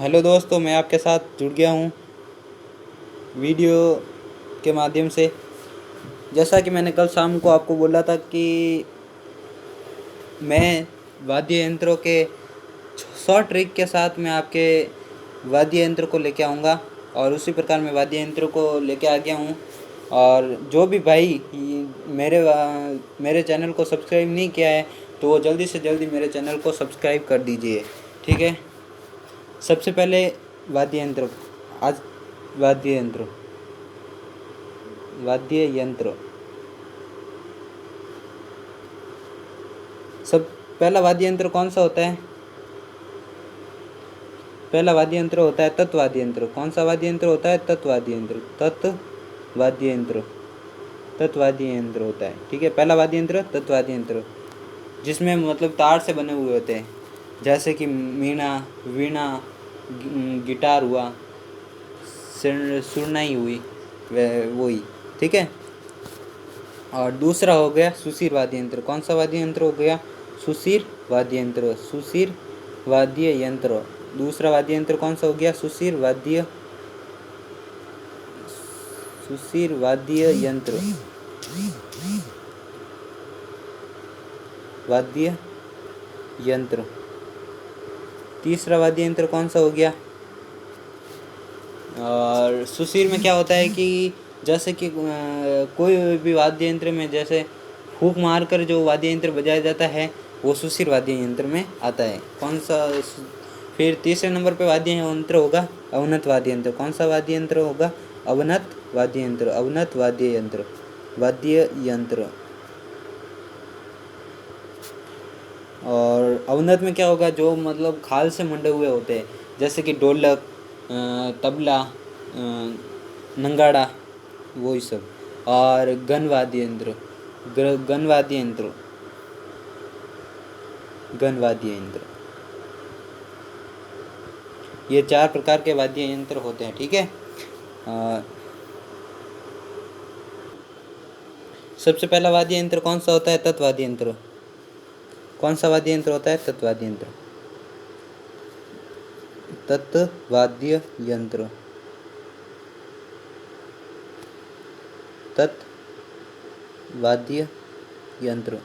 Hello दोस्तों, मैं आपके साथ जुड़ गया हूँ वीडियो के माध्यम से। जैसा कि मैंने कल शाम को आपको बोला था कि मैं वाद्य यंत्रों के शॉर्ट ट्रिक के साथ मैं आपके वाद्य यंत्र को लेके आऊँगा, और उसी प्रकार मैं वाद्य यंत्र को लेके आ गया हूँ। और जो भी भाई मेरे चैनल को सब्सक्राइब नहीं किया है तो वो जल्दी से जल्दी मेरे चैनल को सब्सक्राइब कर दीजिए, ठीक है। सबसे पहले वाद्य यंत्र, आज वाद्य यंत्र वाद्य यंत्र सब पहला वाद्य यंत्र कौन सा होता है? पहला वाद्य यंत्र होता है तत्वाद्य यंत्र। कौन सा वाद्य यंत्र होता है? तत्वाद्य यंत्र। तत्वाद्य यंत्र तत्वाद्य यंत्र होता है, ठीक है। पहला वाद्य यंत्र तत्वाद्य यंत्र, जिसमें मतलब तार से बने हुए होते हैं, जैसे कि मीणा, वीणा, गिटार हुआ, सुरनाई हुई, वही, ठीक है। और दूसरा हो गया सुशीर वाद्य यंत्र। कौन सा वाद्य यंत्र हो गया? सुशीर वाद्य यंत्र। सुशीर वाद्य यंत्र। दूसरा वाद्य यंत्र कौन सा हो गया? सुशीर वाद्य यंत्र। वाद्य यंत्र। तीसरा वाद्य यंत्र कौन सा हो गया? और सुशीर में क्या होता है कि जैसे कि कोई भी वाद्य यंत्र में जैसे फूंक मारकर जो वाद्य यंत्र बजाया जाता है वो सुशीर वाद्य यंत्र में आता है। कौन सा? फिर तीसरे नंबर पे वाद्य यंत्र होगा अवनत वाद्य यंत्र। कौन सा वाद्य यंत्र होगा? अवनत वाद्य यंत्र। अवनत वाद्य यंत्र। वाद्य यंत्र। और अवनत में क्या होगा? जो मतलब खाल से मंडे हुए होते हैं, जैसे कि ढोलक, तबला, नंगाड़ा, वो ही सब। और गन वाद्य यंत्र। गन वाद्य यंत्र। गन वाद्य यंत्र। ये 4 प्रकार के वाद्य यंत्र होते हैं, ठीक है। सबसे पहला वाद्य यंत्र कौन सा होता है? तत्वाद्य यंत्र। कौन सा वाद्य यंत्र होता है? तत्वाद्य यंत्र। तत्वाद्य यंत्र। तत्वाद्य यंत्र।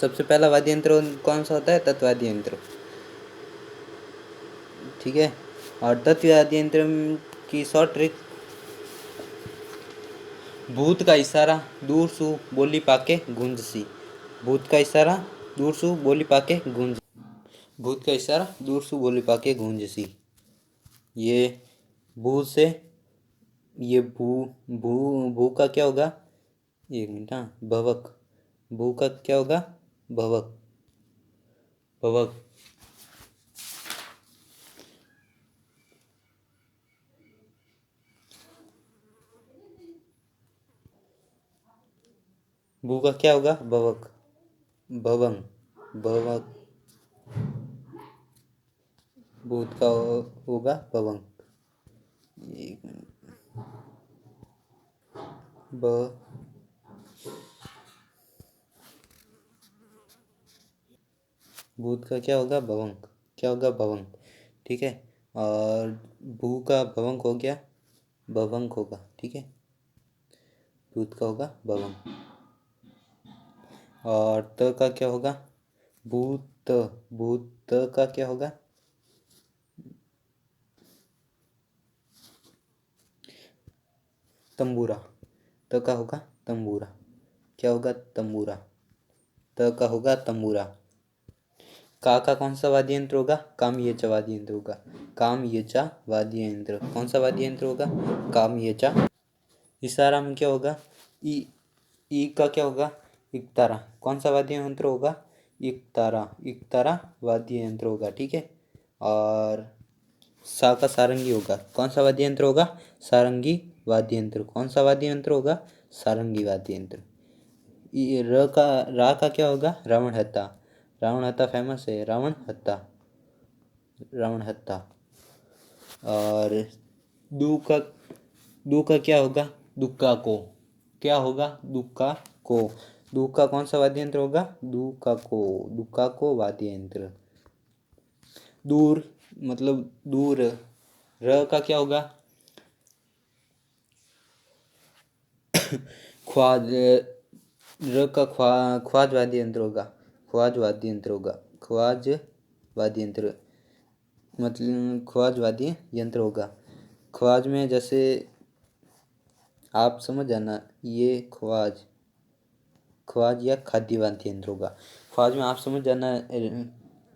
सबसे पहला वाद्य यंत्र कौन सा होता है? तत्वाद्य यंत्र, ठीक है। और तत्वाद्य यंत्र की शॉर्ट ट्रिक: भूत का इशारा दूर सु बोली पाके गूंज सी। भूत का इशारा दूर सु बोली पाके गूंज। भूत का इशारा दूर सु बोली पाके गूंज सी। ये भू से, ये भू भू भू का क्या होगा? एक मिनट, हाँ, भवक। भू का क्या होगा? भवक। भवक। भू का क्या होगा? भवक। भवंग। भवक। भूत का होगा भवंग। एक मिनट। ब भूत का क्या होगा? भवंग। क्या होगा? भवंग, ठीक है। और भू का भवंग हो गया, भवंग होगा, ठीक है। भूत का होगा भवंग। और त का क्या होगा? भूत। भूत का क्या होगा? तंबूरा। त का होगा तंबूरा। क्या होगा? तंबूरा। त का होगा तंबूरा। का कौन सा वाद्य यंत्र होगा? कामयेचा वाद्य यंत्र होगा। कामयेचा वाद्य यंत्र। कौन सा वाद्य यंत्र होगा? कामयेचा। इशारा में क्या होगा? ई का क्या होगा? इकतारा। कौन सा वाद्य यंत्र होगा? इकतारा। इकतारा वाद्य यंत्र होगा, ठीक है। और सा का सारंगी होगा। कौन सा वाद्य यंत्र होगा? सारंगी वाद्य यंत्र। कौन सा वाद्य यंत्र होगा? सारंगी वाद्य यंत्र। रा का क्या होगा? रावण हत्ता। रावण हत्ता फेमस है, रावण हत्ता। रावण हत्ता। और दू का क्या होगा? दुक्का को। क्या होगा? दुक्का को। दुक्का कौन सा वाद्य यंत्र होगा? दुक्का को। दुक्का को वाद्य यंत्र। दूर मतलब दूर। र का क्या होगा? ख्वाज। र का ख्वाज वाद्य यंत्र होगा। ख्वाज वाद्य यंत्र होगा। ख्वाज वाद्य यंत्र मतलब ख्वाज वाद्य यंत्र होगा। ख्वाज में जैसे आप समझ जाना, ये ख्वाज ख्वाज या खाद्य वाद्य यंत्र होगा। ख्वाज में आप समझ जाना,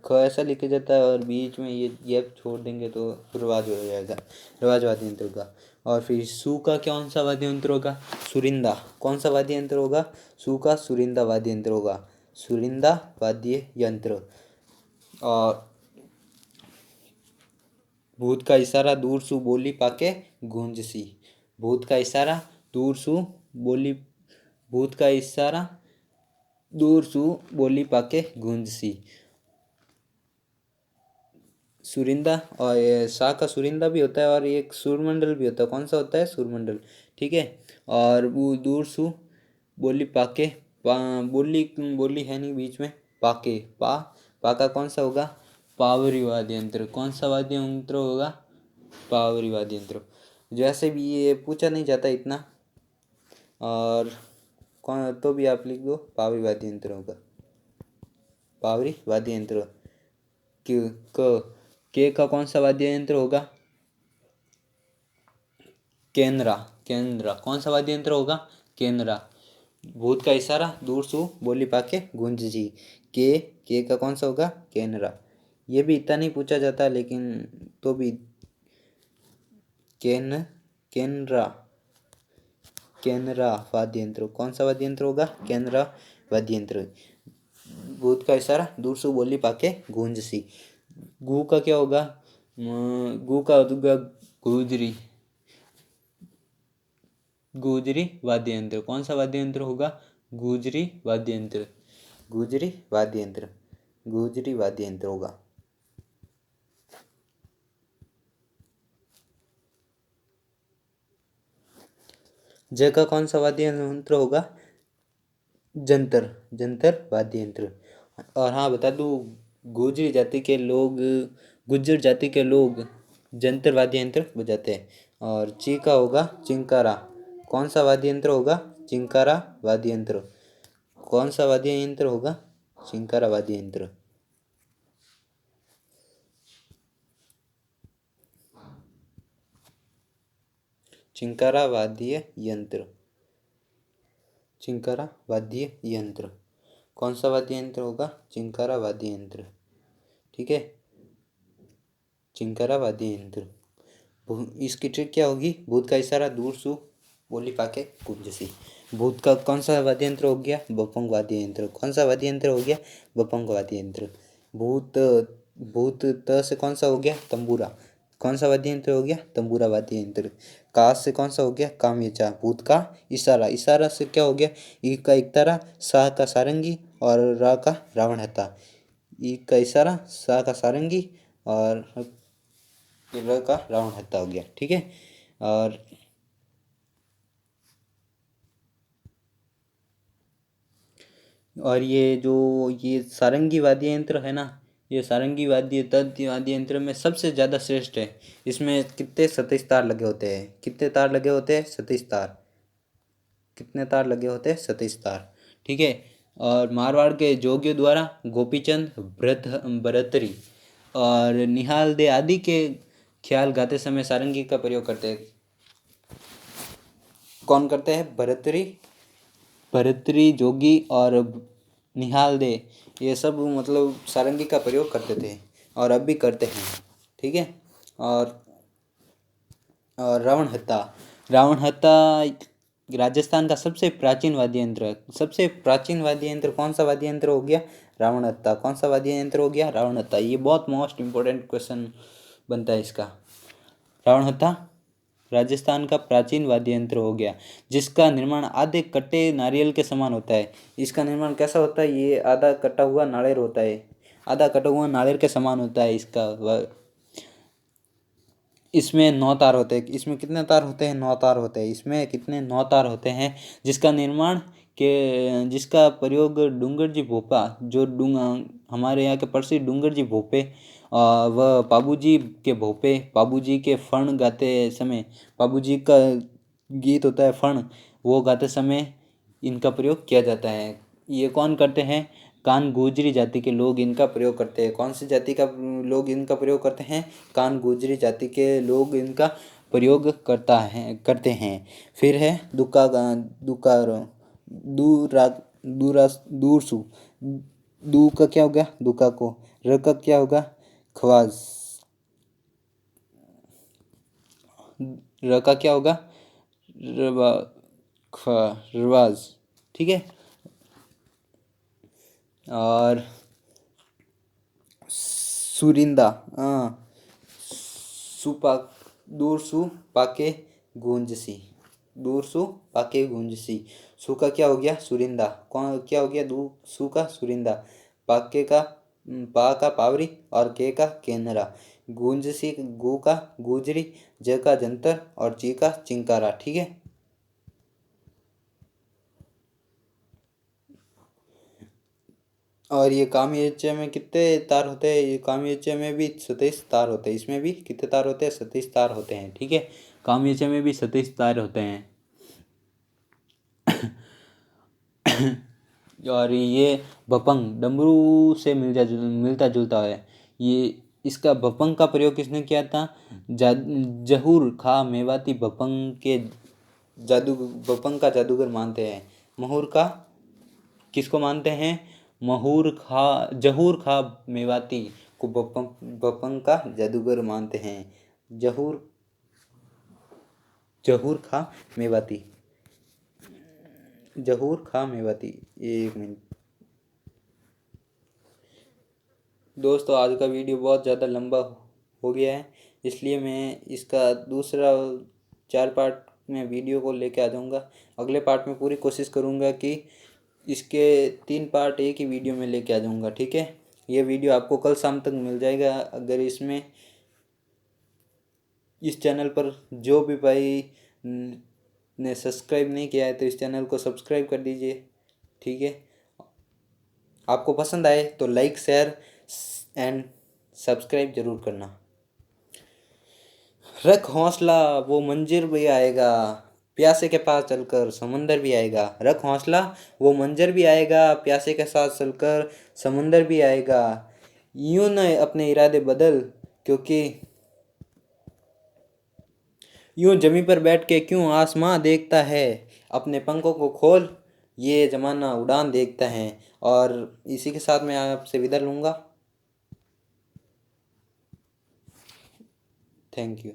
ख ऐसा लिखा जाता है और बीच में ये गैप छोड़ देंगे तो रिवाज हो जाएगा, रिवाज वाद्य यंत्र होगा। और फिर सु का कौन सा वाद्य यंत्र होगा? सुरिंदा। कौन सा वाद्य यंत्र होगा? सु का सुरिंदा वाद्य यंत्र होगा। सुरिंदा वाद्य यंत्र। और भूत का इशारा दूर सु बोली पाके गूंज सी। भूत का इशारा दूर सु बोली भूत का इशारा दूर सु बोली पाके गूंज सी। सुरिंदा और सा का सुरिंदा भी होता है और एक सुरमंडल भी होता है। कौन सा होता है? सुरमंडल। ठीक है। और वो दूर सु बोली पाके बोली बोली है नहीं बीच में, पाके पा का कौन सा होगा? पावरी वाद्य यंत्र। कौन सा वाद्य यंत्र होगा? पावरी वाद्य यंत्र। जैसे भी ये पूछा नहीं जाता इतना, और कौन तो भी आप लिख दो, पावरी वाद्य यंत्र होगा। पावरी वाद्य यंत्र। के का कौन सा वाद्य यंत्र होगा? केनरा। केनरा। कौन सा वाद्य यंत्र होगा? केनरा। भूत का इशारा दूर सु बोली पाके गूंज जी। के का कौन सा होगा? केनरा। ये भी इतना नहीं पूछा जाता लेकिन तो भी केनरा। केनरा वाद्य यंत्र। कौन सा वाद्य यंत्र होगा? केनरा वाद्य यंत्र। भूत का इशारा दूर से बोली पाके गूंज सी। गु का क्या होगा? गु का होगा गुजरी। गुजरी वाद्य यंत्र। कौन सा वाद्य यंत्र होगा? गुजरी वाद्य यंत्र। गुजरी वाद्य यंत्र। गुजरी वाद्य यंत्र होगा। ज का कौन सा वाद्य यंत्र होगा? जंतर। जंतर वाद्य यंत्र। और हाँ बता दूं, गुजरी जाति के लोग गुज्जर जाति के लोग जंतर वाद्य यंत्र बजाते हैं। और ची का होगा चिंकारा। कौन सा वाद्य यंत्र होगा? चिंकारा वाद्य यंत्र। कौन सा वाद्य यंत्र होगा? चिंकारा वाद्य यंत्र। चिंकारा वाद्य यंत्र। चिंकारा वाद्य यंत्र। कौन सा वाद्य यंत्र होगा? चिंकारा वाद्य यंत्र। ठीक है। चिंकारा वाद्य यंत्र। इसकी ट्रिक क्या होगी? भूत का इशारा दूर सु बोली पाके गूंज सी। भूत का कौन सा वाद्य यंत्र हो गया? बपंग वाद्य यंत्र। कौन सा वाद्य यंत्र हो गया? बपंग वाद्य यंत्र। भूत भूत त से कौन सा हो गया? तंबूरा। कौन सा वाद्य यंत्र हो गया? तंबूरा वाद्य यंत्र। का से कौन सा हो गया? कामयचा। भूत का इशारा। इशारा से क्या हो गया? ई का इकतारा, सा का सारंगी और रा का रावण हत्ता। ई का इशारा, सा का सारंगी और र का रावण हत्ता हो गया। ठीक है। और ये सारंगी वाद्य यंत्र है ना, ये सारंगी वाद्य यंत्र में सबसे ज़्यादा श्रेष्ठ है। इसमें कितने 27 तार लगे होते हैं? कितने तार लगे होते हैं? 27 तार। कितने तार लगे होते हैं? 27 तार। ठीक है। और मारवाड़ के जोगियों द्वारा गोपीचंद, भरतरी और निहाल दे आदि के ख्याल गाते समय सारंगी का प्रयोग करते हैं। कौन करते हैं? भरतरी जोगी और निहाल दे, ये सब मतलब सारंगी का प्रयोग करते थे और अब भी करते हैं। ठीक है। और रावण हत्ता राजस्थान का सबसे प्राचीन वाद्य यंत्र है। सबसे प्राचीन वाद्य यंत्र कौन सा वाद्य यंत्र हो गया? रावण हत्ता। कौन सा वाद्य यंत्र हो गया? रावण हत्ता। ये बहुत मोस्ट इंपॉर्टेंट क्वेश्चन बनता है इसका। रावण हत्ता राजस्थान का प्राचीन वाद्य यंत्र हो गया, जिसका निर्माण आधे कटे नारियल के समान होता है। इसका निर्माण कैसा होता है? ये आधा कटा हुआ नारियल होता है, आधा कटा हुआ नारियल के समान होता है इसमें 9 तार होते हैं। इसमें कितने तार होते हैं? 9 तार होते हैं। इसमें कितने? 9 तार होते हैं। जिसका प्रयोग डूंगर जी भोपा जो हमारे यहाँ के प्रसिद्ध डूंगर जी भोपे वह पाबूजी के भोपे, पाबूजी के फण गाते समय, पाबूजी का गीत होता है फण, वो गाते समय इनका प्रयोग किया जाता है। ये कौन करते हैं? कान गुजरी जाति के लोग इनका प्रयोग करते हैं। कौन सी जाति का लोग इनका प्रयोग करते हैं? कान गुजरी जाति के लोग इनका प्रयोग करते हैं। फिर है दुका दुकार दूरा दूरसु। दू का क्या होगा? दुका को। र का क्या होगा? खवाज। र का क्या होगा? रवाज। ठीक है। और सुरिंदा, सुपा दूर सु पाके गूंजसी, दूर सु पाके गूंजसी। सु का क्या हो गया? सुरिंदा। कौन क्या हो गया? दू सु का सुरिंदा। पाके का पा का पावरी और के का केनरा। गूंजसी गु का गुजरी, ज का जंतर और ची का चिंकारा। ठीक है। और ये कामयज्ञ में कितने तार होते हैं? ये कामयज्ञ में भी 27 तार होते हैं। इसमें भी कितने तार होते हैं? 27 तार होते हैं। ठीक है। कामयज्ञ में भी 27 तार होते हैं। और ये भपंग डमरू से मिलता जुलता है। ये इसका भपंग का प्रयोग किसने किया था? जहूर खा मेवाती भपंग के भपंग का जादूगर मानते हैं। महूर का किसको मानते हैं? जहूर खा मेवाती को भपंग का जादूगर मानते हैं। जहूर खा मेवाती, जहूर खा मेवाती। एक मिनट दोस्तों, आज का वीडियो बहुत ज़्यादा लंबा हो गया है, इसलिए मैं इसका दूसरा 4 पार्ट में वीडियो को लेके आ जाऊँगा। अगले पार्ट में पूरी कोशिश करूँगा कि इसके 3 पार्ट एक ही वीडियो में लेके आ जाऊँगा। ठीक है। ये वीडियो आपको कल शाम तक मिल जाएगा। अगर इसमें इस चैनल पर जो भी भाई ने सब्सक्राइब नहीं किया है तो इस चैनल को सब्सक्राइब कर दीजिए। ठीक है। आपको पसंद आए तो लाइक शेयर एंड सब्सक्राइब जरूर करना। रख हौसला वो मंजिल भी आएगा, प्यासे के पास चलकर समंदर भी आएगा। रख हौसला वो मंजर भी आएगा, प्यासे के साथ चलकर समंदर भी आएगा। यूं न अपने इरादे बदल, क्योंकि यूं जमी पर बैठ के क्यों आसमां देखता है। अपने पंखों को खोल, ये जमाना उड़ान देखता है। और इसी के साथ मैं आपसे विदा लूँगा। Thank you.